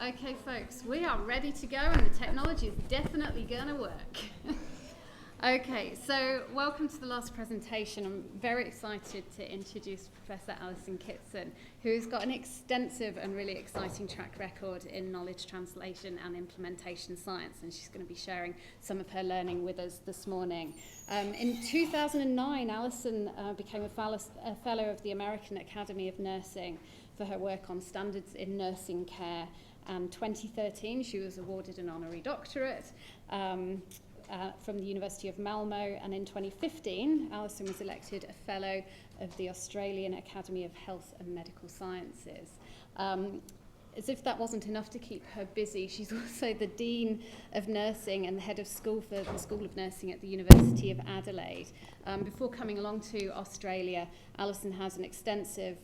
Okay, folks, we are ready to go and the technology is definitely going to work. Okay, so welcome to the last presentation. I'm very excited to introduce Professor Alison Kitson, who's got an extensive and really exciting track record in knowledge translation and implementation science, and she's going to be sharing some of her learning with us this morning. In 2009, Alison became a fellow of the American Academy of Nursing for her work on standards in nursing care. And 2013, she was awarded an honorary doctorate from the University of Malmo, and in 2015, Alison was elected a Fellow of the Australian Academy of Health and Medical Sciences. As if that wasn't enough to keep her busy, she's also the Dean of Nursing and the Head of School for the School of Nursing at the University of Adelaide. Before coming along to Australia, Alison has an extensive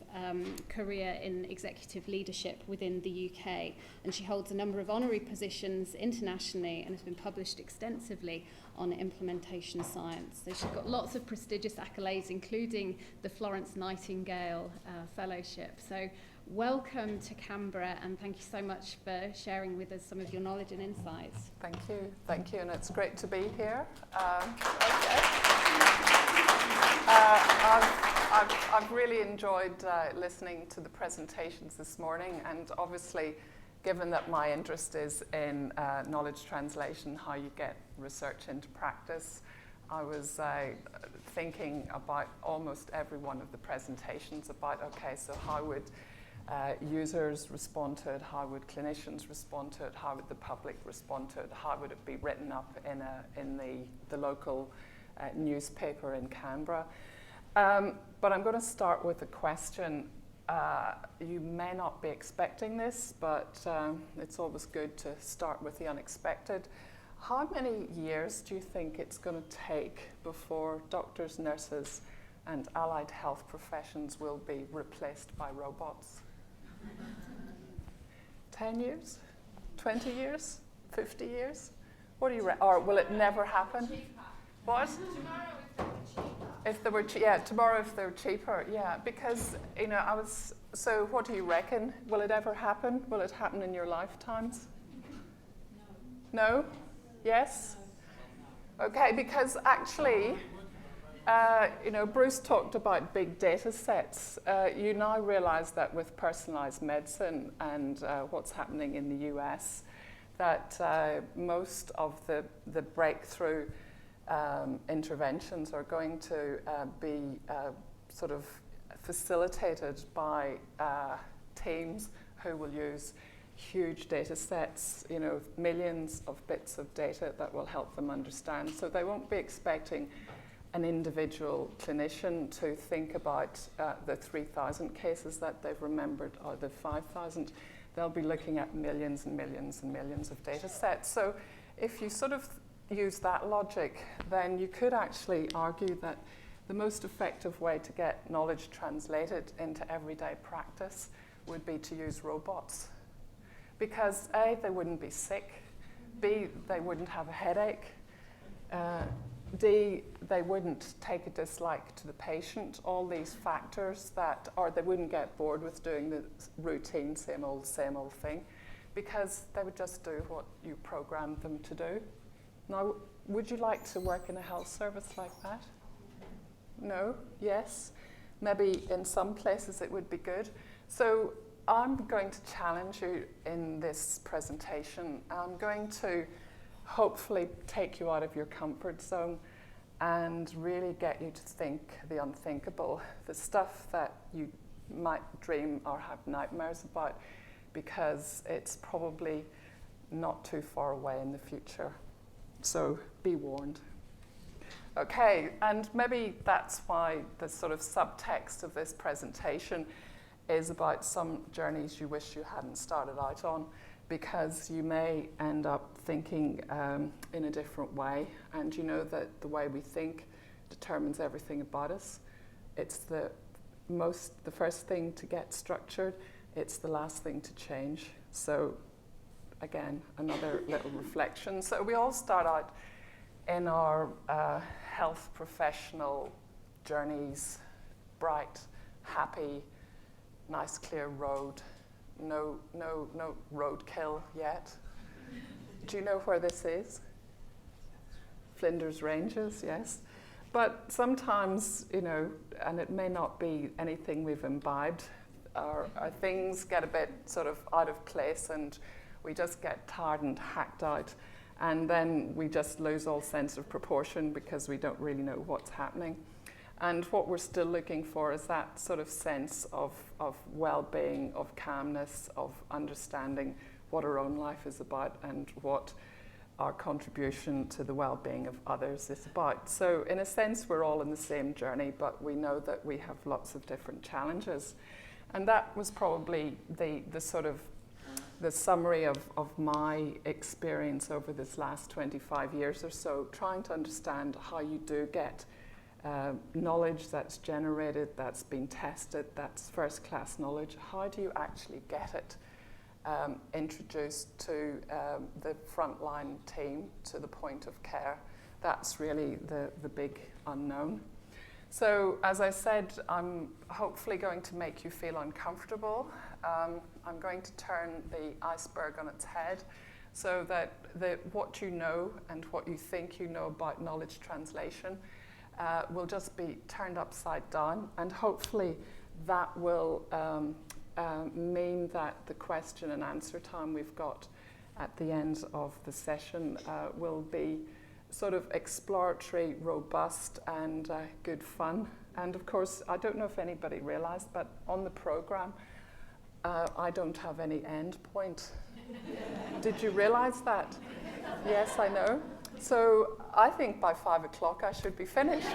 career in executive leadership within the UK, and she holds a number of honorary positions internationally and has been published extensively on implementation science. So she's got lots of prestigious accolades, including the Florence Nightingale Fellowship. So welcome to Canberra, and thank you so much for sharing with us some of your knowledge and insights. Thank you, and it's great to be here. I've really enjoyed listening to the presentations this morning, and obviously, given that my interest is in knowledge translation, how you get research into practice, I was thinking about almost every one of the presentations about, okay, so how would users respond to it, how would clinicians respond to it, how would the public respond to it, how would it be written up in the local newspaper in Canberra. But I'm going to start with a question. You may not be expecting this, but it's always good to start with the unexpected. How many years do you think it's going to take before doctors, nurses, and allied health professions will be replaced by robots? 10 years? 20 years? 50 years? What do you reckon? Or will it never happen? What? If they were cheaper. Tomorrow if they're cheaper. Yeah, because, so what do you reckon? Will it ever happen? Will it happen in your lifetimes? No? Yes? Okay, because actually, Bruce talked about big data sets. You now realize that with personalized medicine and what's happening in the US, that most of the breakthrough interventions are going to be sort of facilitated by teams who will use huge data sets, millions of bits of data that will help them understand. So they won't be expecting an individual clinician to think about the 3,000 cases that they've remembered or the 5,000. They'll be looking at millions and millions and millions of data sets. So if you sort of use that logic, then you could actually argue that the most effective way to get knowledge translated into everyday practice would be to use robots. Because A, they wouldn't be sick, B, they wouldn't have a headache, D, they wouldn't take a dislike to the patient, all these factors or they wouldn't get bored with doing the routine same old thing, because they would just do what you programmed them to do. Now, would you like to work in a health service like that? No? Yes? Maybe in some places it would be good. So I'm going to challenge you in this presentation. I'm going to hopefully take you out of your comfort zone and really get you to think the unthinkable, the stuff that you might dream or have nightmares about, because it's probably not too far away in the future. So be warned. Okay, and maybe that's why the sort of subtext of this presentation is about some journeys you wish you hadn't started out on, because you may end up thinking in a different way, and you know that the way we think determines everything about us. It's the first thing to get structured, it's the last thing to change. So again, another little reflection. So we all start out in our health professional journeys, bright, happy, nice clear road, no roadkill yet. Do you know where this is? Flinders Ranges, yes. But sometimes, you know, and it may not be anything we've imbibed, our things get a bit sort of out of place and we just get tired and hacked out. And then we just lose all sense of proportion because we don't really know what's happening. And what we're still looking for is that sort of sense of well-being, of calmness, of understanding what our own life is about and what our contribution to the well-being of others is about. So in a sense, we're all in the same journey, but we know that we have lots of different challenges. And that was probably the sort of the summary of my experience over this last 25 years or so, trying to understand how you do get knowledge that's generated, that's been tested, that's first-class knowledge. How do you actually get it introduced to the frontline team, to the point of care? That's really the big unknown. So, as I said, I'm hopefully going to make you feel uncomfortable. I'm going to turn the iceberg on its head so that what you know and what you think you know about knowledge translation will just be turned upside down, and hopefully that will mean that the question and answer time we've got at the end of the session will be sort of exploratory, robust, and good fun. And of course, I don't know if anybody realised, but on the programme, I don't have any end point. Did you realise that? Yes, I know. So I think by 5 o'clock I should be finished.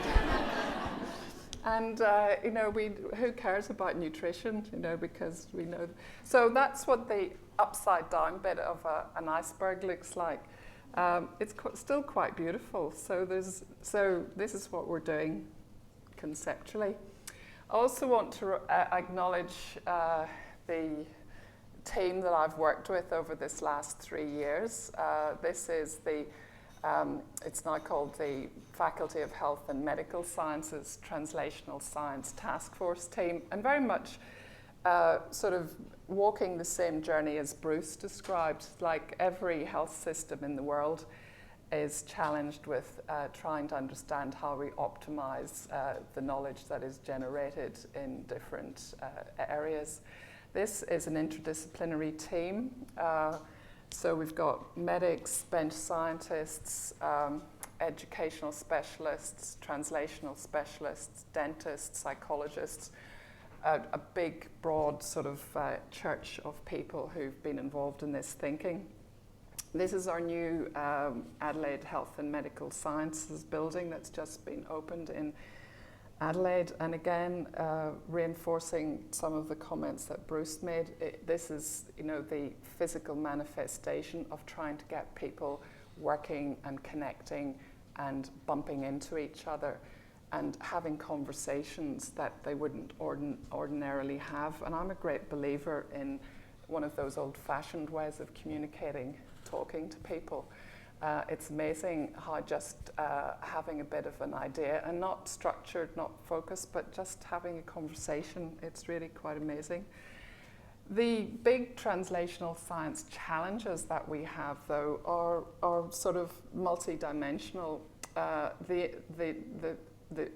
And you know, who cares about nutrition? You know, because we know. So that's what the upside down bit of an iceberg looks like. It's still quite beautiful. So this is what we're doing conceptually. I also want to acknowledge the team that I've worked with over this last 3 years. This is it's now called the Faculty of Health and Medical Sciences Translational Science Task Force team, and very much sort of walking the same journey as Bruce described. Like every health system in the world is challenged with trying to understand how we optimize the knowledge that is generated in different areas. This is an interdisciplinary team. So we've got medics, bench scientists, educational specialists, translational specialists, dentists, psychologists, a big, broad sort of church of people who've been involved in this thinking. This is our new Adelaide Health and Medical Sciences building that's just been opened in Adelaide, and again, reinforcing some of the comments that Bruce made. This is, you know, the physical manifestation of trying to get people working and connecting and bumping into each other and having conversations that they wouldn't ordinarily have. And I'm a great believer in one of those old-fashioned ways of communicating, talking to people. It's amazing how just having a bit of an idea, and not structured, not focused, but just having a conversation, it's really quite amazing. The big translational science challenges that we have, though, are sort of multidimensional. The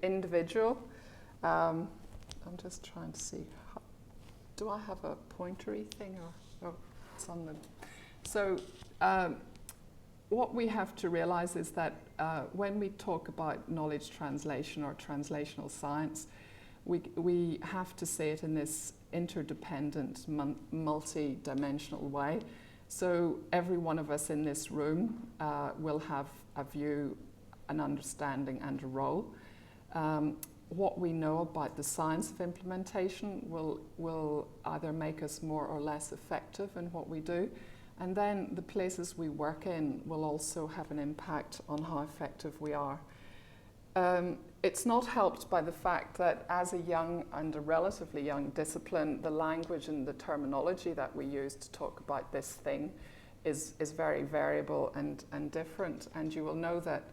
individual, I'm just trying to see, do I have a pointery thing, or it's on the, so what we have to realize is that when we talk about knowledge translation or translational science, we have to say it in this interdependent, multi-dimensional way. So every one of us in this room will have a view, an understanding, and a role. What we know about the science of implementation will either make us more or less effective in what we do. And then the places we work in will also have an impact on how effective we are. It's not helped by the fact that as a young and a relatively young discipline, the language and the terminology that we use to talk about this thing is very variable and different. And you will know that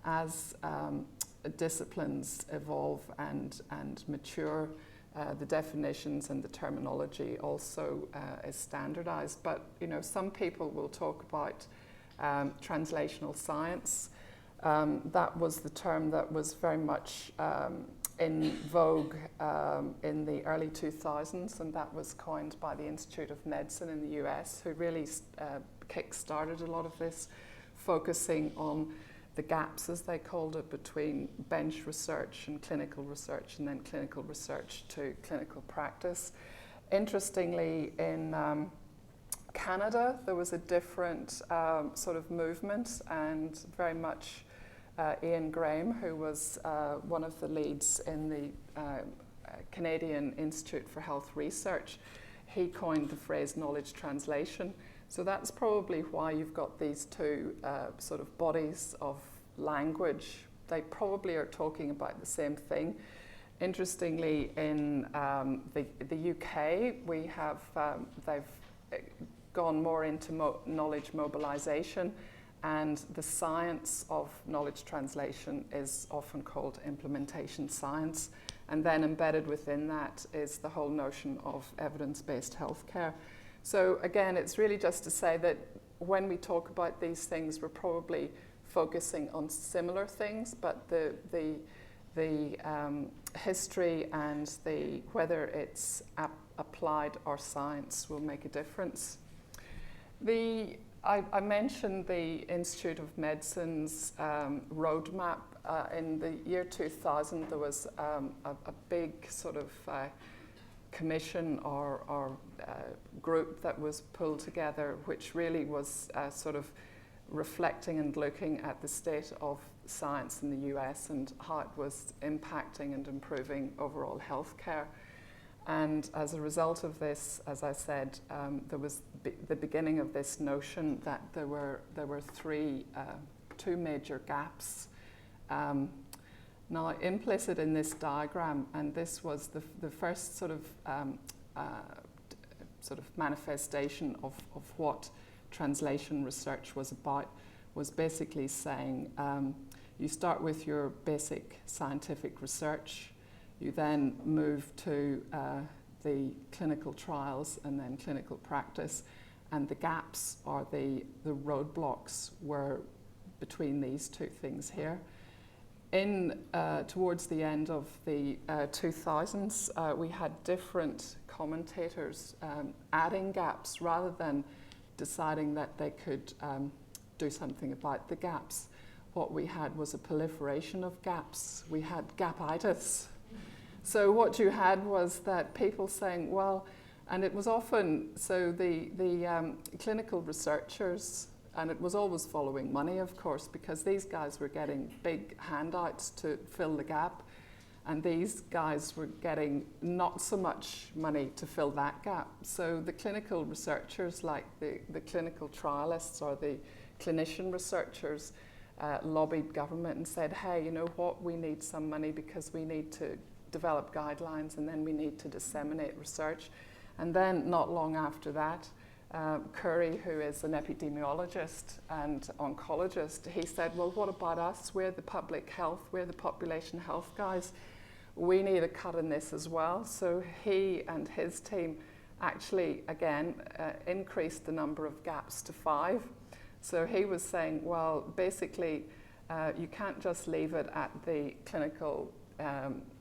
as disciplines evolve and mature, the definitions and the terminology also is standardized. But, some people will talk about translational science. That was the term that was very much in vogue in the early 2000s, and that was coined by the Institute of Medicine in the US, who really kick-started a lot of this, focusing on the gaps, as they called it, between bench research and clinical research, and then clinical research to clinical practice. Interestingly, in Canada, there was a different sort of movement, and very much Ian Graham, who was one of the leads in the Canadian Institute for Health Research, he coined the phrase knowledge translation. So that's probably why you've got these two sort of bodies of language. They probably are talking about the same thing. Interestingly, in the UK, we have they've gone more into knowledge mobilization, and the science of knowledge translation is often called implementation science. And then embedded within that is the whole notion of evidence-based healthcare. So again, it's really just to say that when we talk about these things, we're probably focusing on similar things, but the history and whether it's applied or science will make a difference. I mentioned the Institute of Medicine's roadmap. In the year 2000, there was a big sort of commission or group that was pulled together, which really was sort of reflecting and looking at the state of science in the US and how it was impacting and improving overall healthcare. And as a result of this, as I said, there was the beginning of this notion that there were two major gaps. Now, implicit in this diagram, and this was the first sort of manifestation of what translation research was about, was basically saying you start with your basic scientific research, you then move to the clinical trials and then clinical practice, and the gaps or the roadblocks were between these two things here. Towards the end of the 2000s, we had different commentators adding gaps rather than deciding that they could do something about the gaps. What we had was a proliferation of gaps. We had gapitis. So what you had was that people saying, well, and it was often, so the clinical researchers, and it was always following money, of course, because these guys were getting big handouts to fill the gap, and these guys were getting not so much money to fill that gap. So the clinical researchers, like the clinical trialists or the clinician researchers, lobbied government and said, hey, you know what, we need some money because we need to develop guidelines and then we need to disseminate research. And then not long after that, Curry, who is an epidemiologist and oncologist, he said, well, what about us? We're the public health, we're the population health guys. We need a cut in this as well. So he and his team actually, again, increased the number of gaps to 5. So he was saying, well, basically, you can't just leave it at the clinical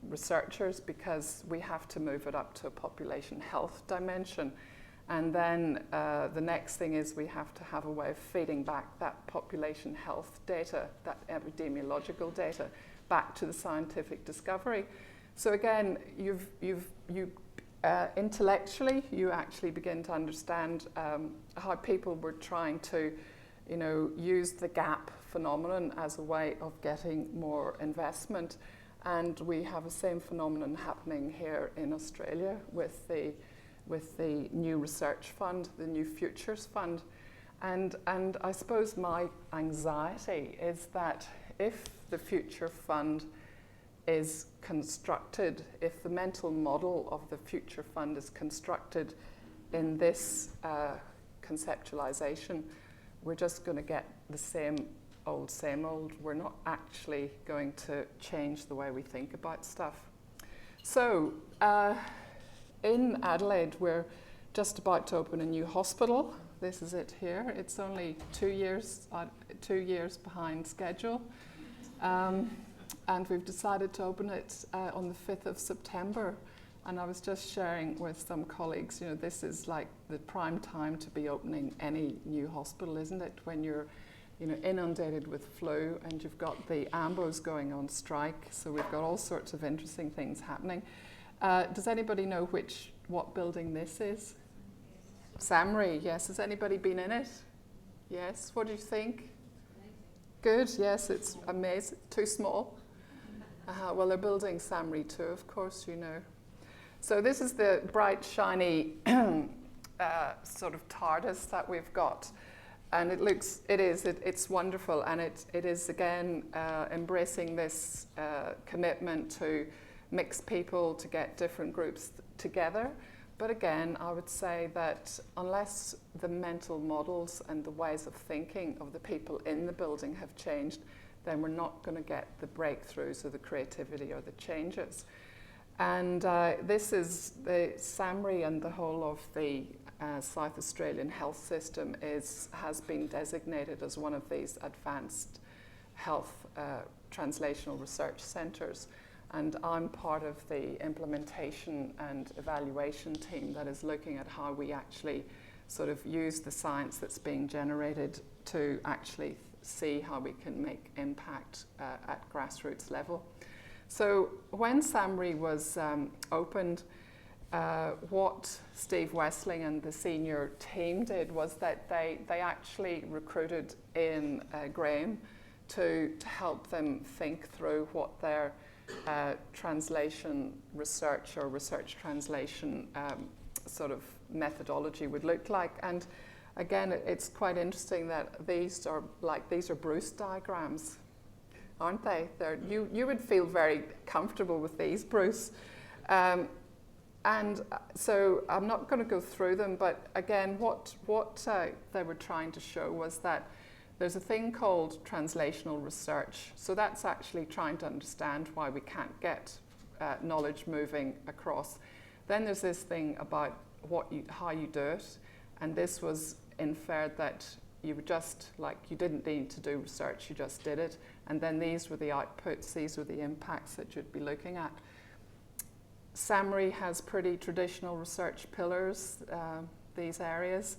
researchers, because we have to move it up to a population health dimension. And then the next thing is we have to have a way of feeding back that population health data, that epidemiological data, back to the scientific discovery. So again, intellectually, you actually begin to understand how people were trying to, use the gap phenomenon as a way of getting more investment. And we have the same phenomenon happening here in Australia with the new research fund, the new futures fund. And I suppose my anxiety is that if the future fund is constructed, if the mental model of the future fund is constructed in this conceptualization, we're just going to get the same old. We're not actually going to change the way we think about stuff. So in Adelaide, we're just about to open a new hospital. This is it here. It's only 2 years behind schedule. And we've decided to open it on the 5th of September. And I was just sharing with some colleagues, this is like the prime time to be opening any new hospital, isn't it? When you're inundated with flu and you've got the AMBOs going on strike. So we've got all sorts of interesting things happening. Does anybody know what building this is? SAMRI, yes. Has anybody been in it? Yes. What do you think? Good, yes, it's amazing. Too small? Well, they're building SAMRI too, of course, So this is the bright, shiny sort of TARDIS that we've got. And it's wonderful. And it is, again, embracing this commitment to mix people, to get different groups together. But again, I would say that unless the mental models and the ways of thinking of the people in the building have changed, then we're not going to get the breakthroughs or the creativity or the changes. And this is the SAMRI, and the whole of the South Australian health system has been designated as one of these advanced health translational research centres. And I'm part of the implementation and evaluation team that is looking at how we actually sort of use the science that's being generated to actually see how we can make impact at grassroots level. So when SAMRI was opened, what Steve Wessling and the senior team did was that they actually recruited in Graham to help them think through what their translation research or research translation sort of methodology would look like. And again, it's quite interesting that these are Bruce diagrams, aren't they? You would feel very comfortable with these, Bruce. And so I'm not going to go through them, but again, what they were trying to show was that there's a thing called translational research. So that's actually trying to understand why we can't get knowledge moving across. Then there's this thing about how you do it. And this was inferred that you were just you didn't need to do research, you just did it. And then these were the outputs, these were the impacts that you'd be looking at. SAMRI has pretty traditional research pillars, these areas.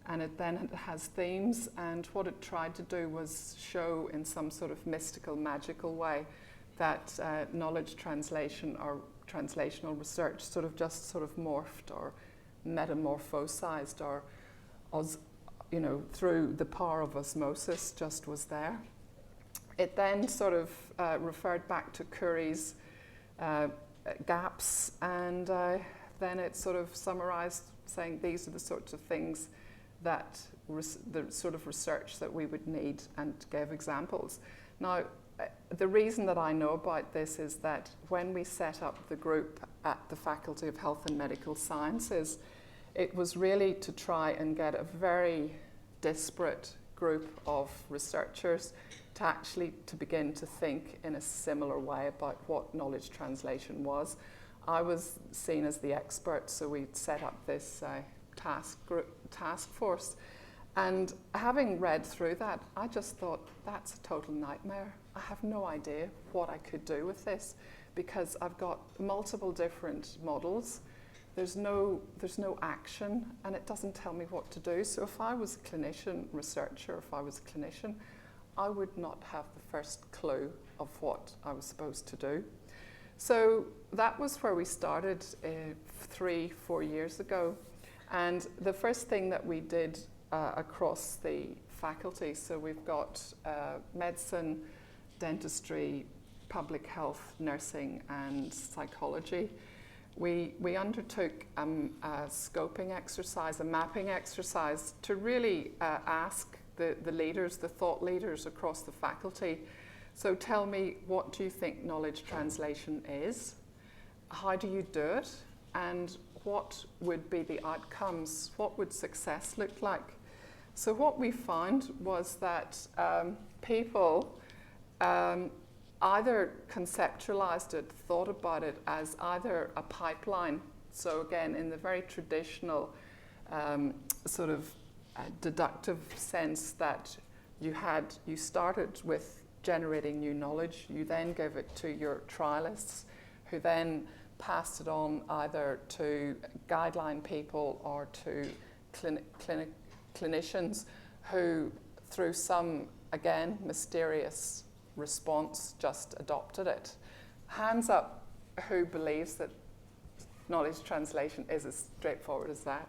And it then has themes, and what it tried to do was show in some sort of mystical, magical way that knowledge translation or translational research sort of morphed or metamorphosized or through the power of osmosis just was there. It then sort of referred back to Curie's gaps, and then it sort of summarized saying these are the sorts of things that the sort of research that we would need, and gave examples. Now, the reason that I know about this is that when we set up the group at the Faculty of Health and Medical Sciences, it was really to try and get a very disparate group of researchers to begin to think in a similar way about what knowledge translation was. I was seen as the expert, so we set up this task force. And having read through that, I just thought, that's a total nightmare. I have no idea what I could do with this, because I've got multiple different models. There's no action, and it doesn't tell me what to do. So if I was a researcher, I would not have the first clue of what I was supposed to do. So that was where we started 3-4 years ago. And the first thing that we did across the faculty, so we've got medicine, dentistry, public health, nursing, and psychology. We undertook a scoping exercise, a mapping exercise, to really ask the leaders, the thought leaders across the faculty, so tell me, what do you think knowledge translation is? How do you do it? And what would be the outcomes? What would success look like? So what we found was that people either conceptualized it, thought about it as either a pipeline. So again, in the very traditional sort of deductive sense that you started with generating new knowledge, you then gave it to your trialists, who then passed it on either to guideline people or to clinicians who, through some, again, mysterious response, just adopted it. Hands up who believes that knowledge translation is as straightforward as that?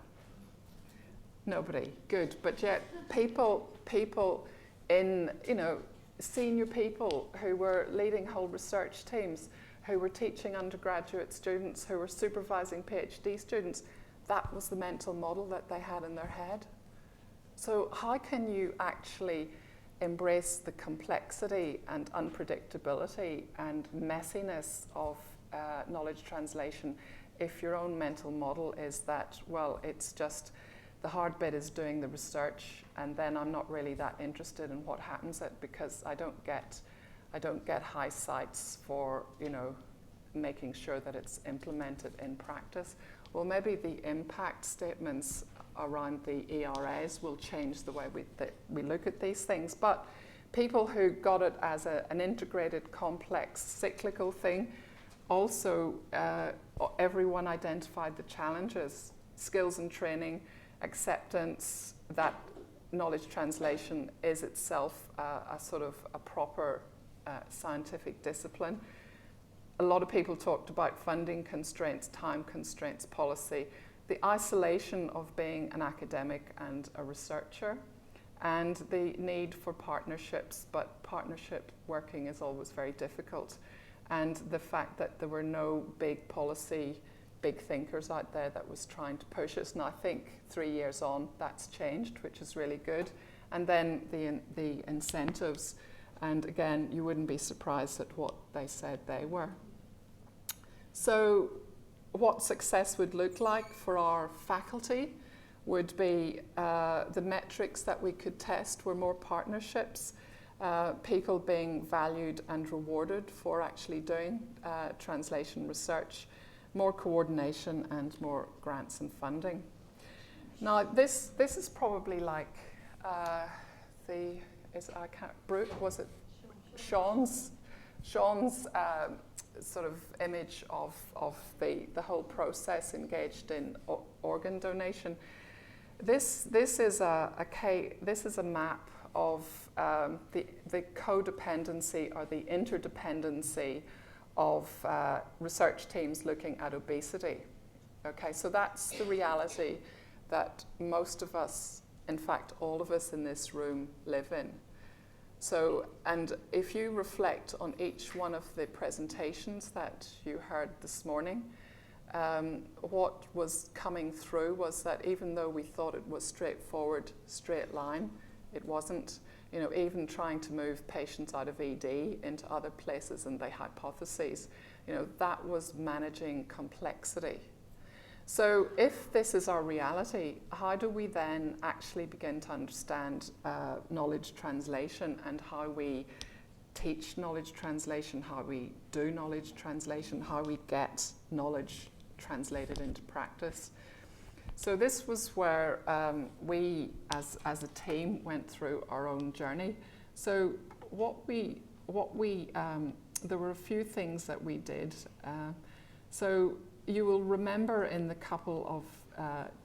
Nobody. Good. But yet people in, senior people who were leading whole research teams, who were teaching undergraduate students, who were supervising PhD students, that was the mental model that they had in their head. So how can you actually embrace the complexity and unpredictability and messiness of knowledge translation if your own mental model is that, well, it's just the hard bit is doing the research, and then I'm not really that interested in what happens because I don't get high sights for making sure that it's implemented in practice. Well, maybe the impact statements around the ERAs will change the way we look at these things. But people who got it as an integrated, complex, cyclical thing, also everyone identified the challenges, skills and training, acceptance that knowledge translation is itself a sort of a proper scientific discipline. A lot of people talked about funding constraints, time constraints, policy, the isolation of being an academic and a researcher, and the need for partnerships, but partnership working is always very difficult. And the fact that there were no big policy, big thinkers out there that was trying to push us. And I think 3 years on, that's changed, which is really good. And then the incentives, and again, you wouldn't be surprised at what they said they were. So what success would look like for our faculty would be the metrics that we could test were more partnerships, people being valued and rewarded for actually doing translation research, more coordination and more grants and funding. Now this is probably like Brooke, was it Sean's sort of image of the whole process engaged in organ donation. This is a map of the codependency or the interdependency of research teams looking at obesity. Okay, so that's the reality that most of us, in fact all of us in this room, live in. So, and if you reflect on each one of the presentations that you heard this morning, what was coming through was that even though we thought it was straightforward, straight line, it wasn't. Even trying to move patients out of ED into other places and the hypotheses, that was managing complexity. So if this is our reality, how do we then actually begin to understand knowledge translation and how we teach knowledge translation, how we do knowledge translation, how we get knowledge translated into practice? So this was where we, as a team, went through our own journey. So there were a few things that we did. So you will remember in the couple of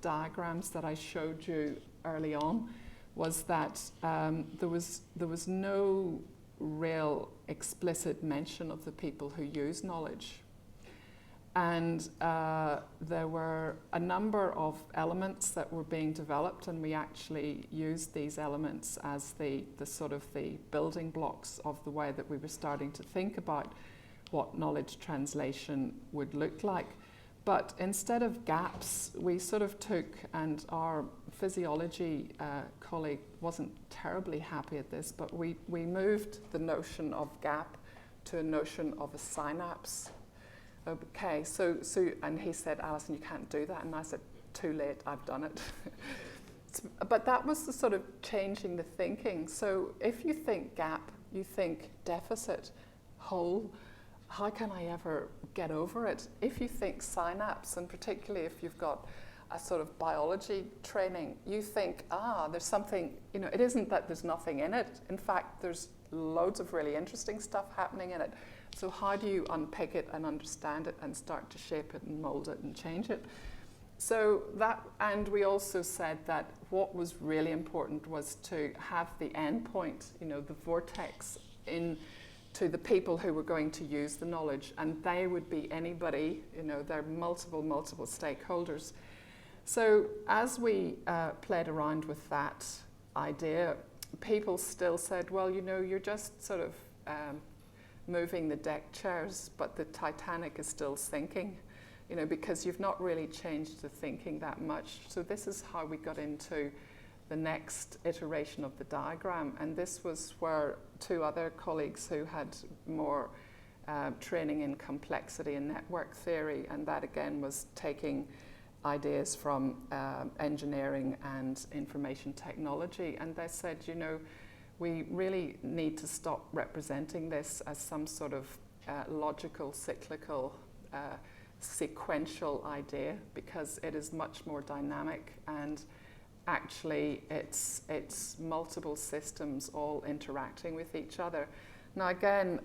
diagrams that I showed you early on, was that there was no real explicit mention of the people who use knowledge. And there were a number of elements that were being developed, and we actually used these elements as the sort of the building blocks of the way that we were starting to think about what knowledge translation would look like. But instead of gaps, we sort of took, and our physiology colleague wasn't terribly happy at this, but we moved the notion of gap to a notion of a synapse. Okay, so and he said, Alison, you can't do that. And I said, too late, I've done it. But that was the sort of changing the thinking. So if you think gap, you think deficit. hole, how can I ever get over it? If you think synapse, and particularly if you've got a sort of biology training, you think, there's something, it isn't that there's nothing in it. In fact, there's loads of really interesting stuff happening in it. So how do you unpick it and understand it and start to shape it and mold it and change it? So that, and we also said that what was really important was to have the end point, the vortex to the people who were going to use the knowledge, and they would be anybody, there are multiple stakeholders. So as we played around with that idea, people still said, well, you're just sort of moving the deck chairs, but the Titanic is still sinking, because you've not really changed the thinking that much. So this is how we got into the next iteration of the diagram, and this was where two other colleagues who had more training in complexity and network theory, and that again was taking ideas from engineering and information technology, and they said, we really need to stop representing this as some sort of logical, cyclical, sequential idea, because it is much more dynamic, and actually it's multiple systems all interacting with each other. Now again,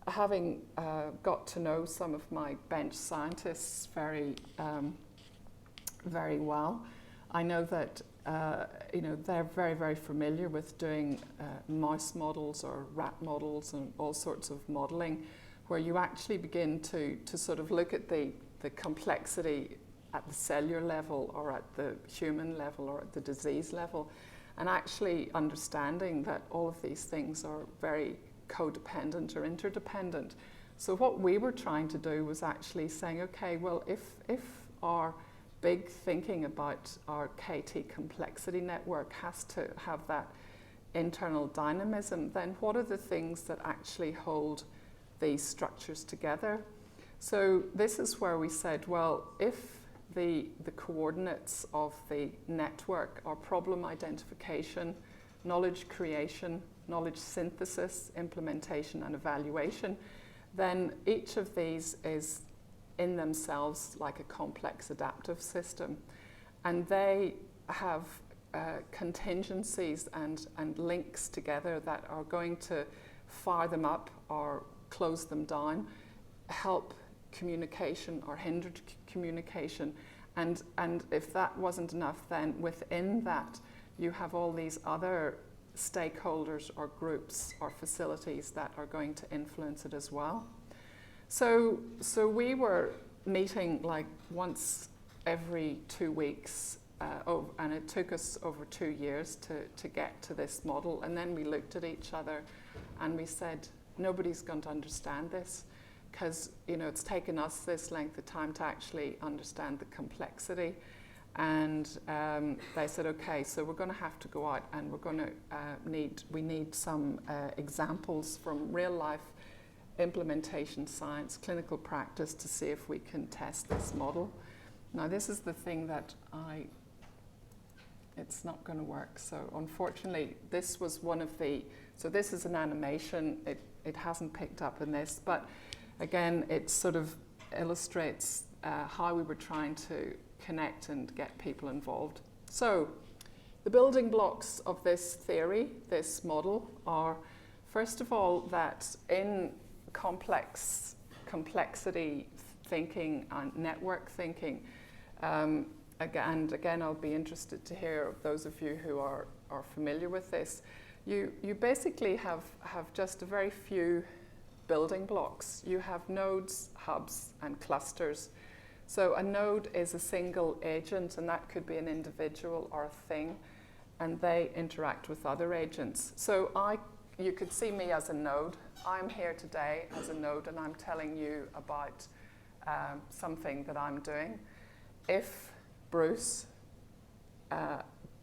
having got to know some of my bench scientists very well, I know that they're very, very familiar with doing mouse models or rat models and all sorts of modeling, where you actually begin to sort of look at the complexity at the cellular level or at the human level or at the disease level, and actually understanding that all of these things are very codependent or interdependent. So what we were trying to do was actually saying, okay, well, if our big thinking about our KT complexity network has to have that internal dynamism, then what are the things that actually hold these structures together? So this is where we said, well, if the coordinates of the network are problem identification, knowledge creation, knowledge synthesis, implementation and evaluation, then each of these is in themselves like a complex adaptive system, and they have contingencies and links together that are going to fire them up or close them down, help communication or hinder communication, and if that wasn't enough, then within that you have all these other stakeholders or groups or facilities that are going to influence it as well. So we were meeting like once every 2 weeks, and it took us over 2 years to get to this model. And then we looked at each other and we said, nobody's going to understand this, because it's taken us this length of time to actually understand the complexity. And they said, okay, so we're going to have to go out and we're going to need some examples from real life implementation science, clinical practice, to see if we can test this model. Now this is the thing that it's not going to work. So unfortunately, this was one of the, so this is an animation. It hasn't picked up in this, but again, it sort of illustrates how we were trying to connect and get people involved. So the building blocks of this theory, this model, are first of all that in complexity thinking and network thinking, and again I'll be interested to hear those of you who are familiar with this, you basically have just a very few building blocks. You have nodes, hubs and clusters. So a node is a single agent, and that could be an individual or a thing, and they interact with other agents. So you could see me as a node. I'm here today as a node, and I'm telling you about something that I'm doing. If Bruce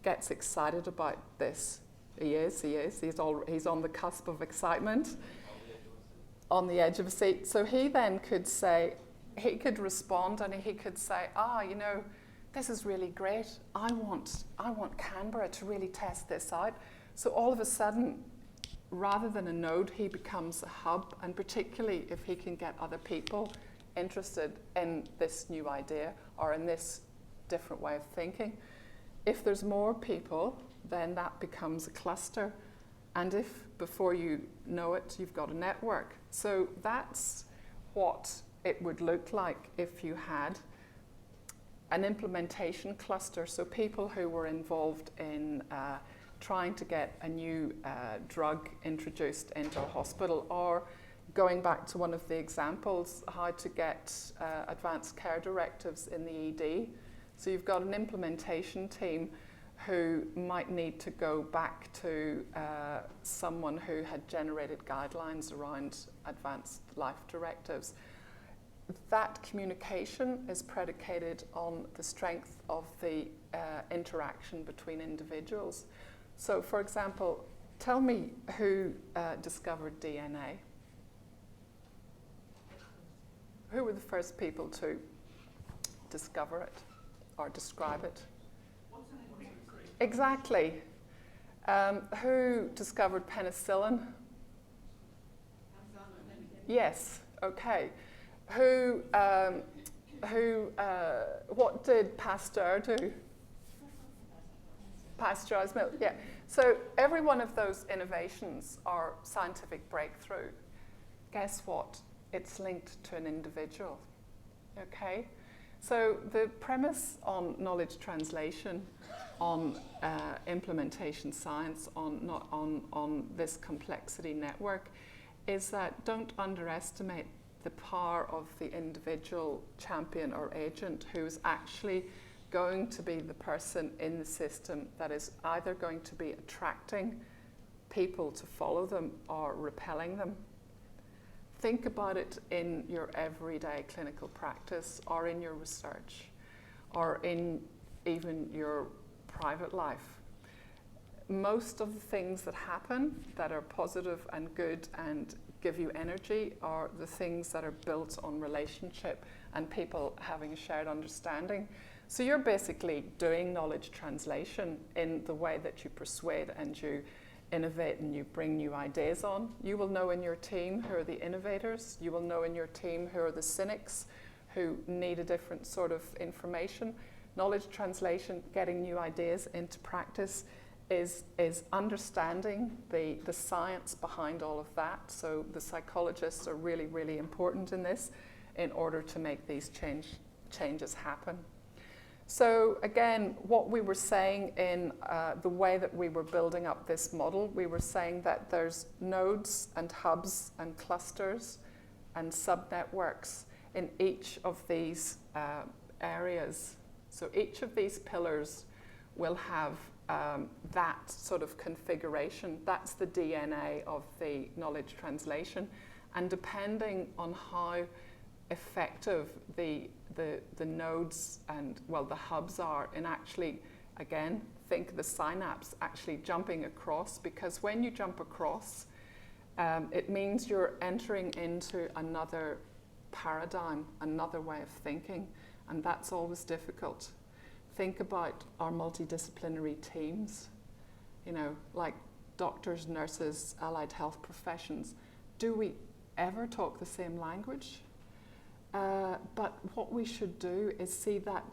gets excited about this, he's on the cusp of excitement, on the edge of a seat. So he then could say, he could respond and he could say, this is really great. I want Canberra to really test this out. So all of a sudden, rather than a node, he becomes a hub, and particularly if he can get other people interested in this new idea or in this different way of thinking. If there's more people, then that becomes a cluster. And if, before you know it, you've got a network. So that's what it would look like if you had an implementation cluster. So people who were involved in trying to get a new drug introduced into a hospital, or going back to one of the examples, how to get advanced care directives in the ED. So you've got an implementation team who might need to go back to someone who had generated guidelines around advanced life directives. That communication is predicated on the strength of the interaction between individuals. So, for example, tell me who discovered DNA? Who were the first people to discover it or describe it? Exactly. Who discovered penicillin? Yes. Okay. What did Pasteur do? Pasteurized milk. Yeah. So every one of those innovations are scientific breakthrough. Guess what? It's linked to an individual. Okay. So the premise on knowledge translation, on implementation science, on this complexity network, is that don't underestimate the power of the individual champion or agent who's actually going to be the person in the system that is either going to be attracting people to follow them or repelling them. Think about it in your everyday clinical practice, or in your research, or in even your private life. Most of the things that happen that are positive and good and give you energy are the things that are built on relationship and people having a shared understanding. So you're basically doing knowledge translation in the way that you persuade and you innovate and you bring new ideas on. You will know in your team who are the innovators. You will know in your team who are the cynics who need a different sort of information. Knowledge translation, getting new ideas into practice, is understanding the science behind all of that. So the psychologists are really, really important in this in order to make these changes happen. So again, what we were saying in the way that we were building up this model, we were saying that there's nodes and hubs and clusters and subnetworks in each of these areas. So each of these pillars will have that sort of configuration. That's the DNA of the knowledge translation. And depending on how effective the nodes and, well, the hubs are in actually, again, think of the synapse actually jumping across, because when you jump across, it means you're entering into another paradigm, another way of thinking, and that's always difficult. Think about our multidisciplinary teams, like doctors, nurses, allied health professions. Do we ever talk the same language? But what we should do is see that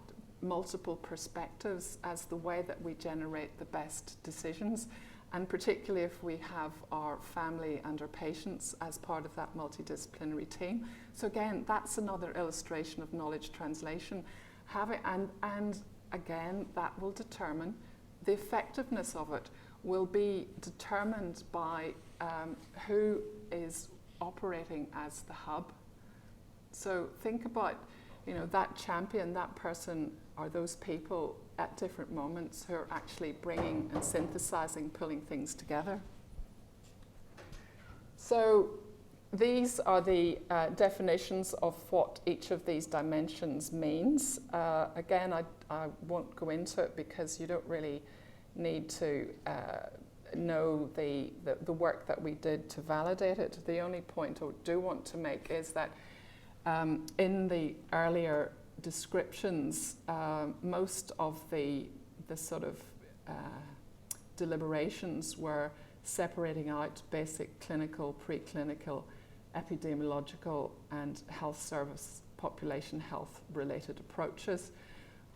multiple perspectives as the way that we generate the best decisions, and particularly if we have our family and our patients as part of that multidisciplinary team. So again, that's another illustration of knowledge translation. And again, that will determine the effectiveness of it, will be determined by who is operating as the hub. So think about, that champion, that person, or those people at different moments who are actually bringing and synthesizing, pulling things together. So these are the definitions of what each of these dimensions means. Again, I won't go into it because you don't really need to know the work that we did to validate it. The only point I do want to make is that in the earlier descriptions, most of the sort of deliberations were separating out basic clinical, preclinical, epidemiological and health service, population health related approaches.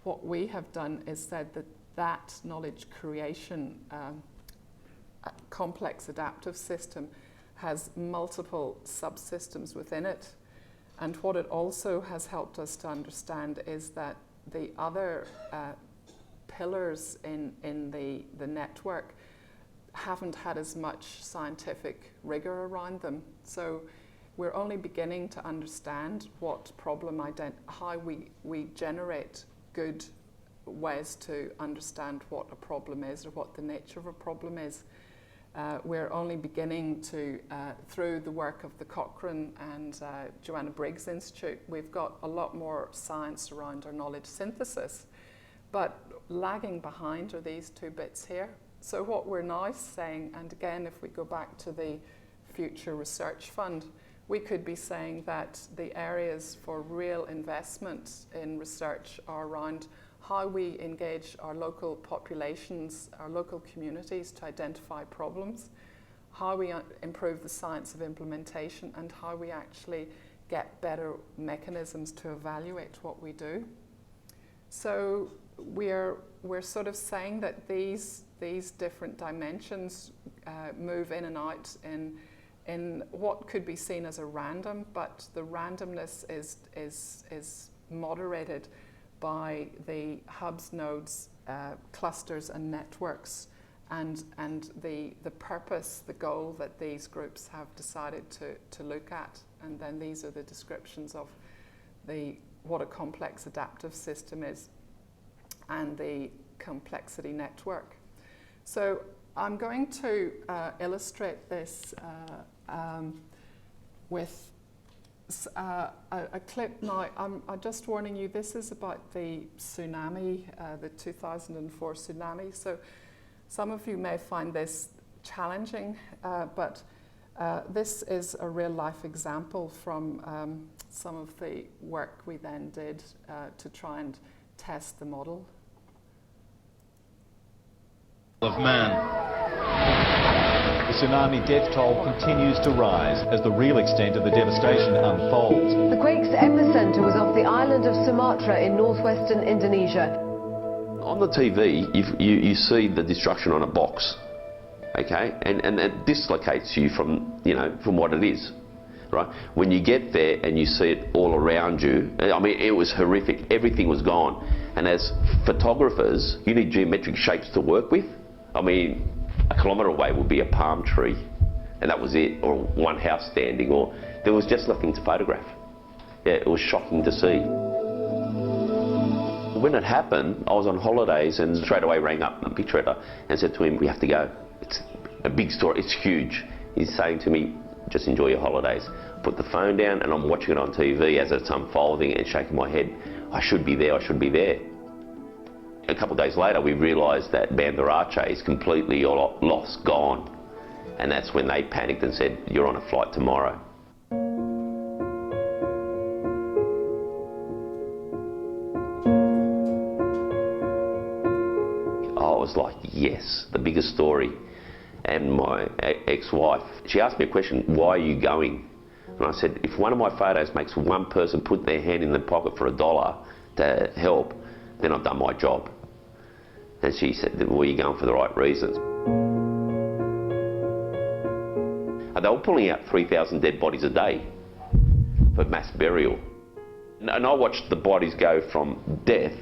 What we have done is said that that knowledge creation complex adaptive system has multiple subsystems within it. And what it also has helped us to understand is that the other pillars in the network haven't had as much scientific rigor around them. So we're only beginning to understand what problem how we generate good ways to understand what a problem is or what the nature of a problem is. We're only beginning to, through the work of the Cochrane and Joanna Briggs Institute, we've got a lot more science around our knowledge synthesis. But lagging behind are these two bits here. So what we're now saying, and again, if we go back to the Future Research Fund, we could be saying that the areas for real investment in research are around how we engage our local populations, our local communities to identify problems, how we improve the science of implementation, and how we actually get better mechanisms to evaluate what we do. So we're sort of saying that these different dimensions move in and out in what could be seen as a random, but the randomness is moderated by the hubs, nodes, clusters and networks, and the purpose, the goal that these groups have decided to look at. And then these are the descriptions of what a complex adaptive system is and the complexity network. So I'm going to illustrate this with a clip now. I'm just warning you, this is about the tsunami, the 2004 tsunami. So some of you may find this challenging, but this is a real life example from some of the work we then did to try and test the model. Of man. The tsunami death toll continues to rise as the real extent of the devastation unfolds. The quake's epicenter was off the island of Sumatra in northwestern Indonesia. On the TV, you see the destruction on a box, okay, and it dislocates you from what it is, right? When you get there and you see it all around you, I mean, it was horrific. Everything was gone, and as photographers, you need geometric shapes to work with. I mean, a kilometre away would be a palm tree, and that was it, or one house standing, or there was just nothing to photograph. Yeah, it was shocking to see. When it happened, I was on holidays and straight away rang up a picture editor and said to him, we have to go. It's a big story, it's huge. He's saying to me, just enjoy your holidays. Put the phone down and I'm watching it on TV as it's unfolding and shaking my head. I should be there, I should be there. A couple of days later, we realised that Banda Aceh is completely lost, gone. And that's when they panicked and said, you're on a flight tomorrow. I was like, yes, the biggest story. And my ex-wife, she asked me a question, why are you going? And I said, if one of my photos makes one person put their hand in the pocket for $1 to help, then I've done my job. And she said, well, you're going for the right reasons. They were pulling out 3,000 dead bodies a day for mass burial. And I watched the bodies go from death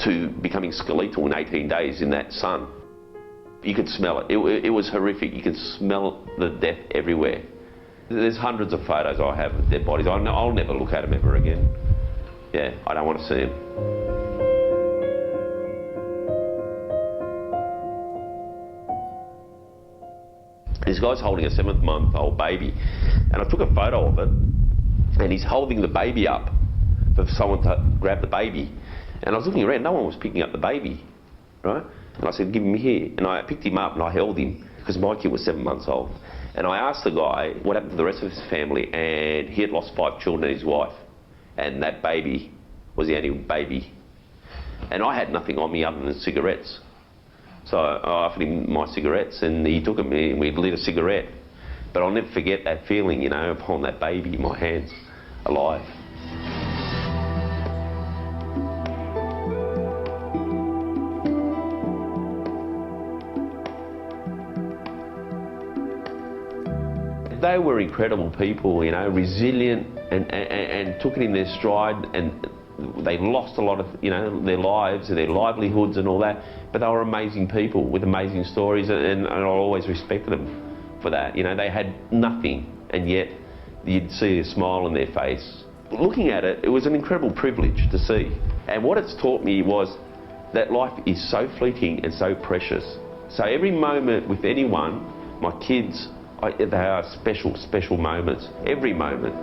to becoming skeletal in 18 days in that sun. You could smell it. It was horrific. You could smell the death everywhere. There's hundreds of photos I have of dead bodies. I'll never look at them ever again. Yeah, I don't want to see them. This guy's holding a 7-month-old baby, and I took a photo of it, and he's holding the baby up for someone to grab the baby. And I was looking around, no one was picking up the baby, right? And I said, give him here. And I picked him up and I held him, because my kid was 7 months old. And I asked the guy what happened to the rest of his family, and he had lost 5 children and his wife. And that baby was the only baby. And I had nothing on me other than cigarettes. So I offered him my cigarettes, and he took them, and we lit a cigarette. But I'll never forget that feeling, you know, upon that baby in my hands, alive. They were incredible people, you know, resilient and took it in their stride, and they lost a lot of, you know, their lives and their livelihoods and all that, but they were amazing people with amazing stories, and I always respected them for that. You know, they had nothing, and yet you'd see a smile on their face. Looking at it, it was an incredible privilege to see. And what it's taught me was that life is so fleeting and so precious. So every moment with anyone, my kids, they are special, special moments, every moment.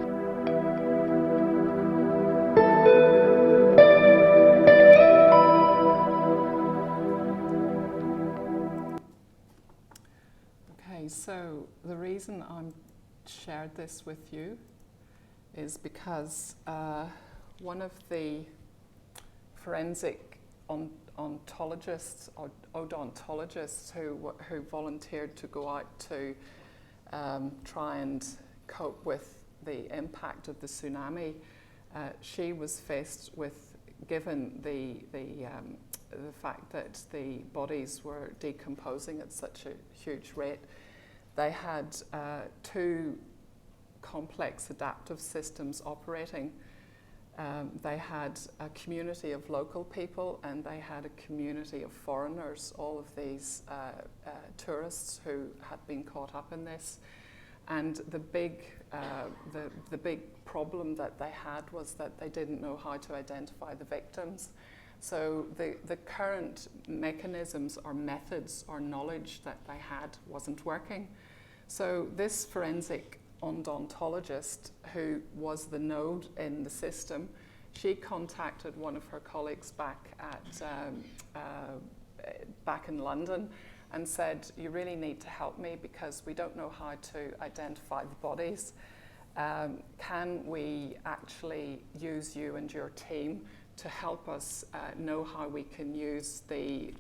Okay, so the reason I'm shared this with you is because one of the forensic ontologists or odontologists who volunteered to go out to try and cope with the impact of the tsunami, she was faced with, given the fact that the bodies were decomposing at such a huge rate, they had two complex adaptive systems operating. They had a community of local people, and they had a community of foreigners, all of these tourists who had been caught up in this. And the big problem that they had was that they didn't know how to identify the victims. So the current mechanisms or methods or knowledge that they had wasn't working. So this forensic odontologist, who was the node in the system, she contacted one of her colleagues back in London and said, "You really need to help me because we don't know how to identify the bodies. Can we actually use you and your team to help us know how we can use the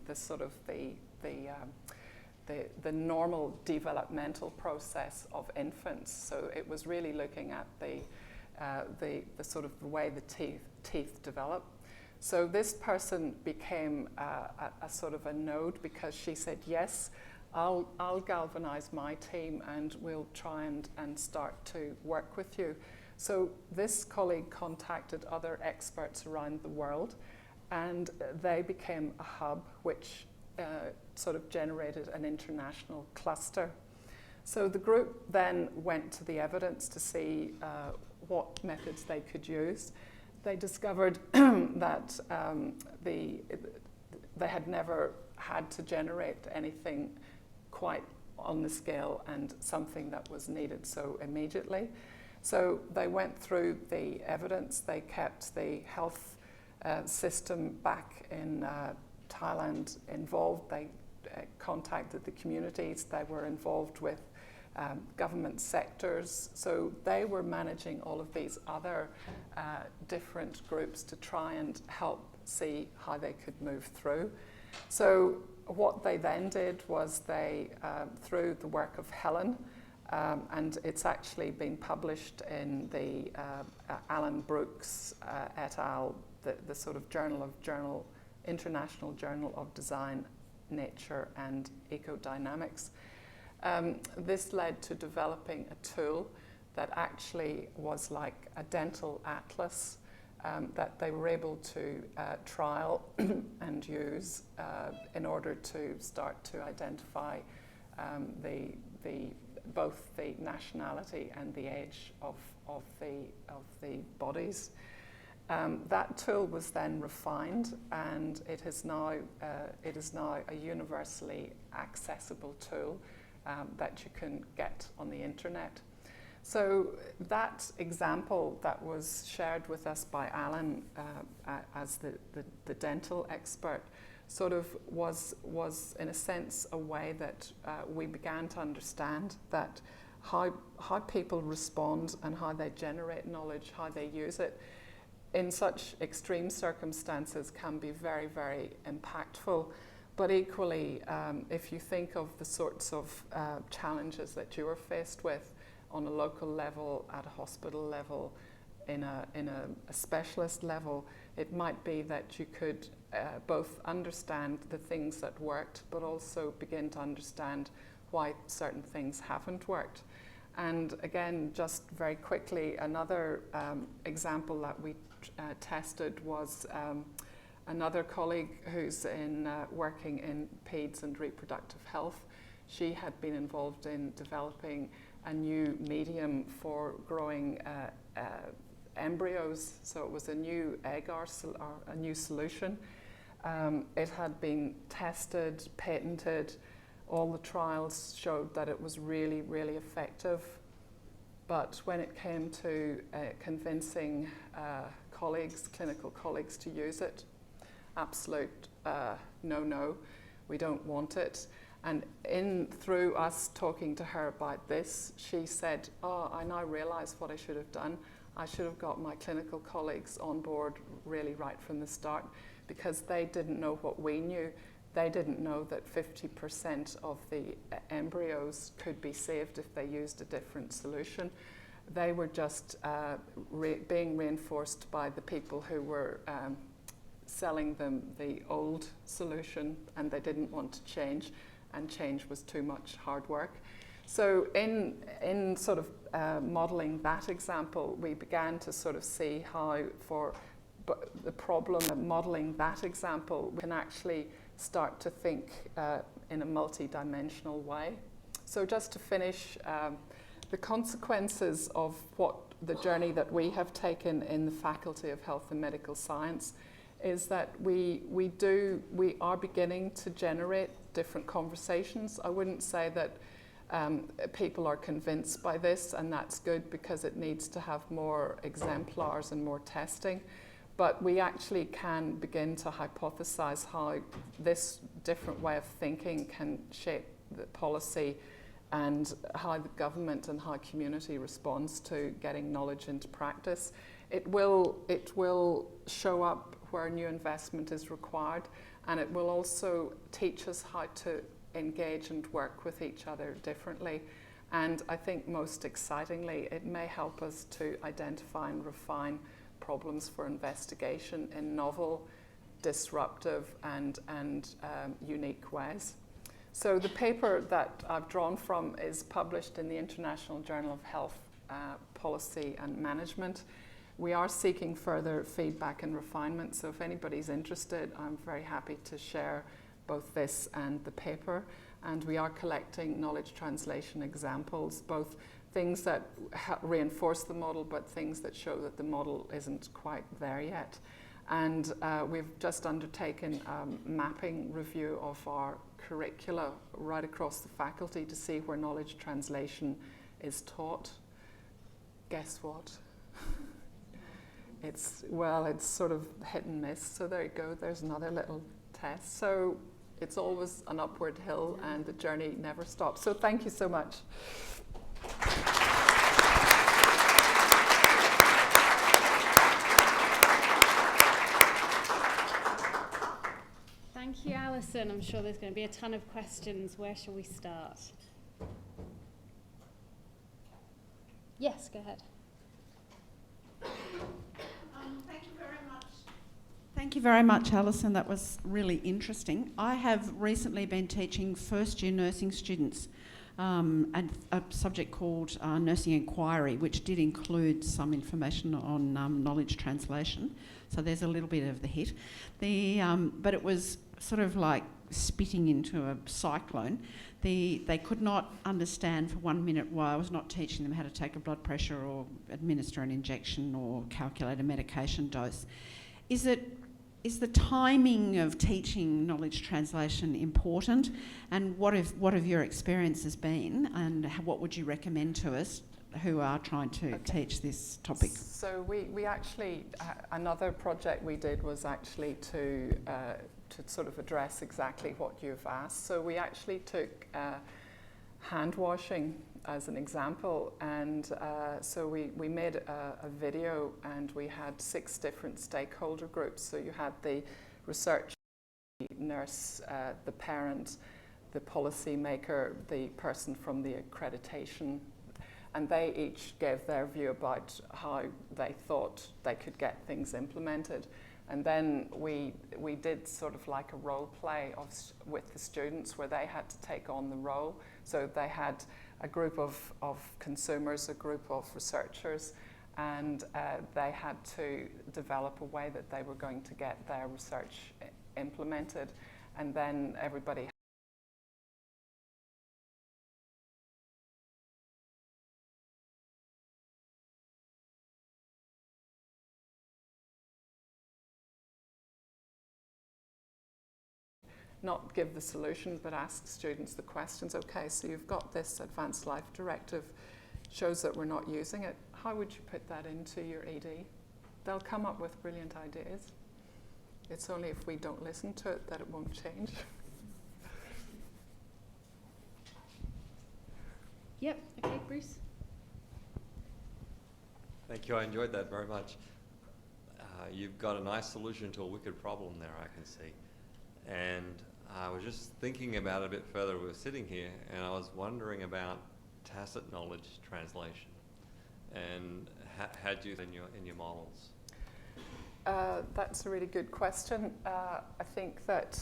normal developmental process of infants?" So it was really looking at the sort of the way the teeth develop. So this person became a sort of a node, because she said, "Yes, I'll galvanize my team and we'll try and start to work with you." So this colleague contacted other experts around the world, and they became a hub which sort of generated an international cluster. So the group then went to the evidence to see what methods they could use. They discovered that they had never had to generate anything quite on the scale and something that was needed so immediately. So they went through the evidence. They kept the health system back in Thailand involved. They contacted the communities. They were involved with government sectors. So they were managing all of these other different groups to try and help see how they could move through. So what they then did was they, through the work of Helen, and it's actually been published in the Alan Brooks et al., the sort of International Journal of Design, Nature and Ecodynamics. This led to developing a tool that actually was like a dental atlas that they were able to trial and use in order to start to identify both the nationality and the age of the bodies. That tool was then refined, and it is now a universally accessible tool that you can get on the internet. So that example that was shared with us by Alan as the dental expert sort of was in a sense a way that we began to understand that how people respond and how they generate knowledge, how they use it in such extreme circumstances can be very, very impactful. But equally, if you think of the sorts of challenges that you are faced with on a local level, at a hospital level, in a specialist level, it might be that you could both understand the things that worked, but also begin to understand why certain things haven't worked. And again, just very quickly, another example that we tested was another colleague who's working in PEDS and reproductive health. She had been involved in developing a new medium for growing embryos, so it was a new agar, or a new solution. It had been tested, patented. All the trials showed that it was really, really effective. But when it came to convincing colleagues, clinical colleagues, to use it, absolute no, we don't want it. And through us talking to her about this, she said, oh, I now realise what I should have done. I should have got my clinical colleagues on board really right from the start, because they didn't know what we knew. They didn't know that 50% of the embryos could be saved if they used a different solution. They were just being reinforced by the people who were selling them the old solution, and they didn't want to change, and change was too much hard work. So in sort of modelling that example, we began to sort of see how the problem of modelling that example, we can actually start to think in a multi-dimensional way. So just to finish, the consequences of what the journey that we have taken in the Faculty of Health and Medical Science is that we are beginning to generate different conversations. I wouldn't say that people are convinced by this, and that's good, because it needs to have more exemplars and more testing. But we actually can begin to hypothesize how this different way of thinking can shape the policy, and how the government and how community responds to getting knowledge into practice. It will show up where new investment is required, and it will also teach us how to engage and work with each other differently. And I think most excitingly, it may help us to identify and refine problems for investigation in novel, disruptive and unique ways. So the paper that I've drawn from is published in the International Journal of Health Policy and Management. We are seeking further feedback and refinement, so if anybody's interested, I'm very happy to share both this and the paper. And we are collecting knowledge translation examples, both things that reinforce the model, but things that show that the model isn't quite there yet. And we've just undertaken a mapping review of our curricula right across the faculty to see where knowledge translation is taught. Guess what? It's sort of hit and miss. So there you go, there's another little test. So it's always an upward hill, and the journey never stops. So thank you so much. Thank you, Alison. I'm sure there's going to be a ton of questions. Where shall we start? Yes, go ahead. Thank you very much, Alison. That was really interesting. I have recently been teaching first-year nursing students and a subject called Nursing Inquiry, which did include some information on knowledge translation. So there's a little bit of the hit. But it was sort of like spitting into a cyclone. They could not understand for 1 minute why I was not teaching them how to take a blood pressure or administer an injection or calculate a medication dose. Is the timing of teaching knowledge translation important, and what have your experiences been, and what would you recommend to us who are trying to teach this topic? So we actually, another project we did was actually to sort of address exactly what you've asked. So we actually took hand washing as an example, and so we made a video, and we had 6 different stakeholder groups. So you had the research nurse, the parent, the policy maker, the person from the accreditation, and they each gave their view about how they thought they could get things implemented. And then we did sort of like a role play with the students where they had to take on the role. So they had a group of consumers, a group of researchers, and they had to develop a way that they were going to get their research implemented. And then everybody not give the solution, but ask students the questions. Okay, so you've got this Advanced Life Directive, shows that we're not using it. How would you put that into your ED? They'll come up with brilliant ideas. It's only if we don't listen to it that it won't change. Yep, okay, Bruce. Thank you, I enjoyed that very much. You've got a nice solution to a wicked problem there, I can see. And I was just thinking about it a bit further. We were sitting here, and I was wondering about tacit knowledge translation, and how do you in your models? That's a really good question. I think that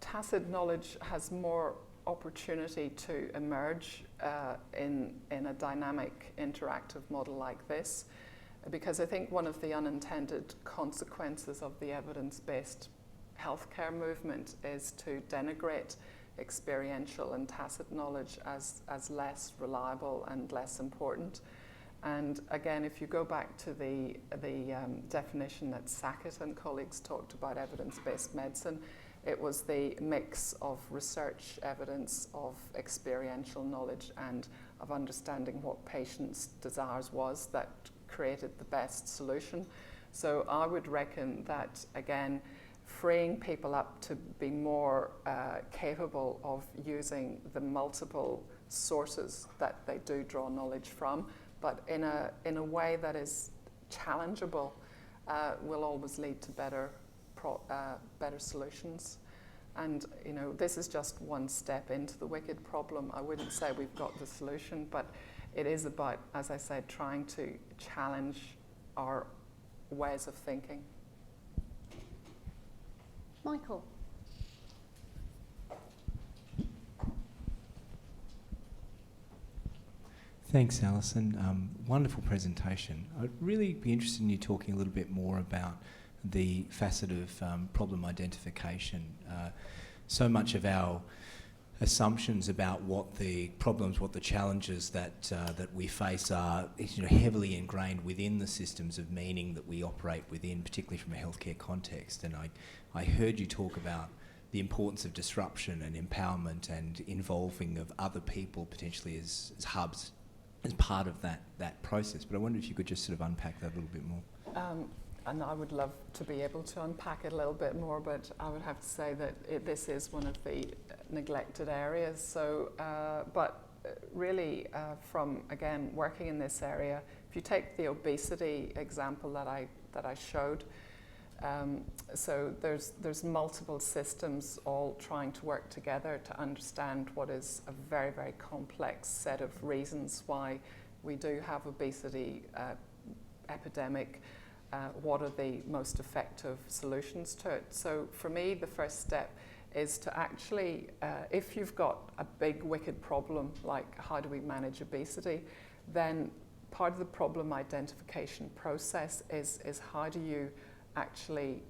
tacit knowledge has more opportunity to emerge in a dynamic, interactive model like this, because I think one of the unintended consequences of the evidence-based healthcare movement is to denigrate experiential and tacit knowledge as less reliable and less important. And again, if you go back to the definition that Sackett and colleagues talked about evidence-based medicine, it was the mix of research evidence, of experiential knowledge, and of understanding what patients' desires was that created the best solution. So I would reckon that, again, freeing people up to be more capable of using the multiple sources that they do draw knowledge from, but in a way that is challengeable, will always lead to better solutions. And this is just one step into the wicked problem. I wouldn't say we've got the solution, but it is about, as I said, trying to challenge our ways of thinking. Michael. Thanks, Alison. Wonderful presentation. I'd really be interested in you talking a little bit more about the facet of problem identification. So much of our assumptions about what the problems, what the challenges that we face are heavily ingrained within the systems of meaning that we operate within, particularly from a healthcare context. And I heard you talk about the importance of disruption and empowerment and involving of other people potentially as hubs as part of that process. But I wonder if you could just sort of unpack that a little bit more. And I would love to be able to unpack it a little bit more, but I would have to say that this is one of the neglected areas. So, but really from, again, working in this area, if you take the obesity example that I showed, so there's multiple systems all trying to work together to understand what is a very, very complex set of reasons why we do have obesity epidemic. What are the most effective solutions to it? So for me, the first step is to actually, if you've got a big wicked problem, like how do we manage obesity, then part of the problem identification process is how do you actually,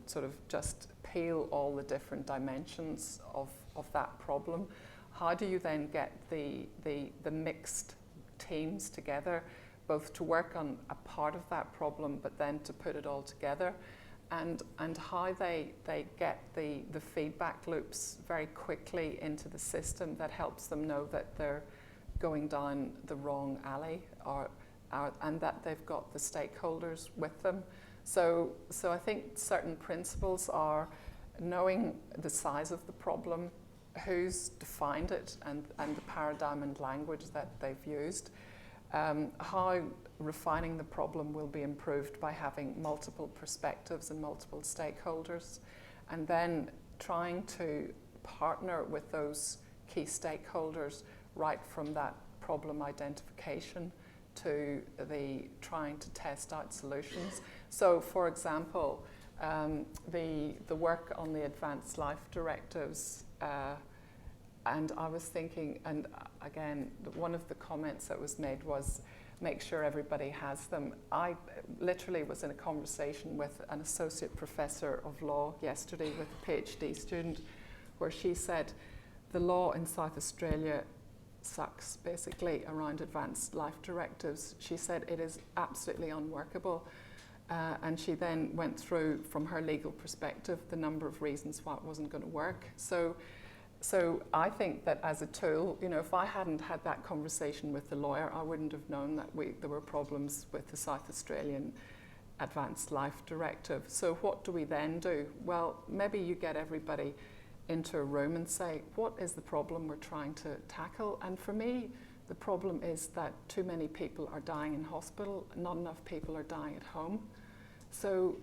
sort of just peel all the different dimensions of that problem. How do you then get the mixed teams together, both to work on a part of that problem, but then to put it all together, and how they get the feedback loops very quickly into the system that helps them know that they're going down the wrong alley, and that they've got the stakeholders with them. So I think certain principles are knowing the size of the problem, who's defined it, and the paradigm and language that they've used. how refining the problem will be improved by having multiple perspectives and multiple stakeholders, and then trying to partner with those key stakeholders right from that problem identification to the trying to test out solutions. So, for example, the work on the advanced life directives, and I was thinking, and again, one of the comments that was made was, make sure everybody has them. I literally was in a conversation with an associate professor of law yesterday with a PhD student, where she said the law in South Australia sucks, basically, around advanced life directives. She said it is absolutely unworkable. And she then went through, from her legal perspective, the number of reasons why it wasn't going to work. So I think that as a tool, you know, if I hadn't had that conversation with the lawyer, I wouldn't have known that there were problems with the South Australian Advanced Life Directive. So what do we then do? Well, maybe you get everybody into a room and say, what is the problem we're trying to tackle? And for me, the problem is that too many people are dying in hospital, not enough people are dying at home. So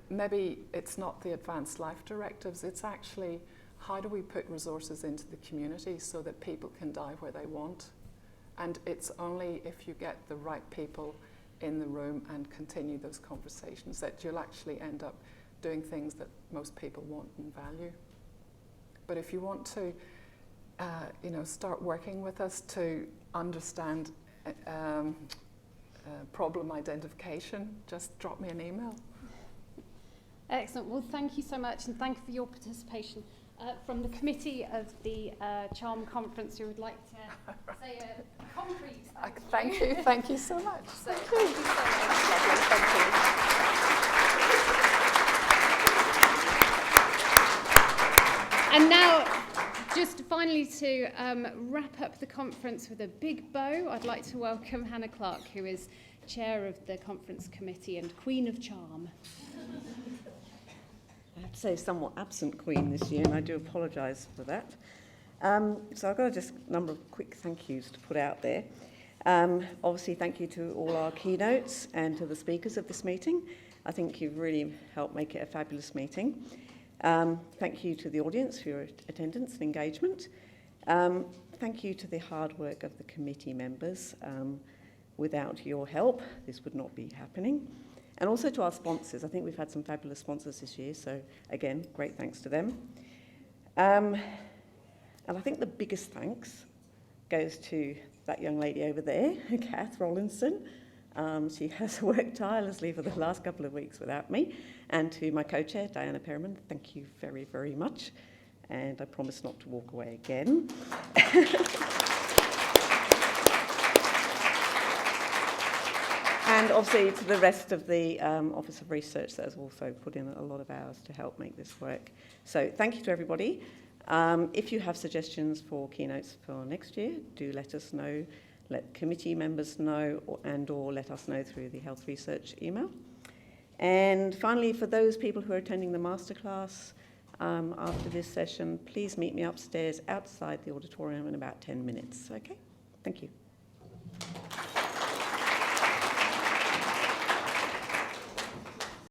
maybe it's not the advanced life directives, it's actually how do we put resources into the community so that people can die where they want? And it's only if you get the right people in the room and continue those conversations that you'll actually end up doing things that most people want and value. But if you want to start working with us to understand problem identification, just drop me an email. Excellent. Well, thank you so much, and thank you for your participation. From the committee of the CHARM conference, who would like to say a concrete Thank you so much. Thank you so much. Lovely, thank you. And now, just finally to wrap up the conference with a big bow, I'd like to welcome Hannah Clark, who is chair of the conference committee and Queen of Charm. I have to say, somewhat absent Queen this year, and I do apologise for that. So I've got just a number of quick thank yous to put out there. Obviously, thank you to all our keynotes and to the speakers of this meeting. I think you've really helped make it a fabulous meeting. Thank you to the audience for your attendance and engagement. Thank you to the hard work of the committee members. Without your help, this would not be happening. And also to our sponsors. I think we've had some fabulous sponsors this year, so again, great thanks to them. And I think the biggest thanks goes to that young lady over there, Kath Rollinson. She has worked tirelessly for the last couple of weeks without me. And to my co-chair, Diana Perriman, thank you very, very much. And I promise not to walk away again. And obviously to the rest of the Office of Research that has also put in a lot of hours to help make this work. So thank you to everybody. If you have suggestions for keynotes for next year, do let us know. Let committee members know or let us know through the Health Research email. And finally, for those people who are attending the masterclass after this session, please meet me upstairs outside the auditorium in about 10 minutes. Okay? Thank you.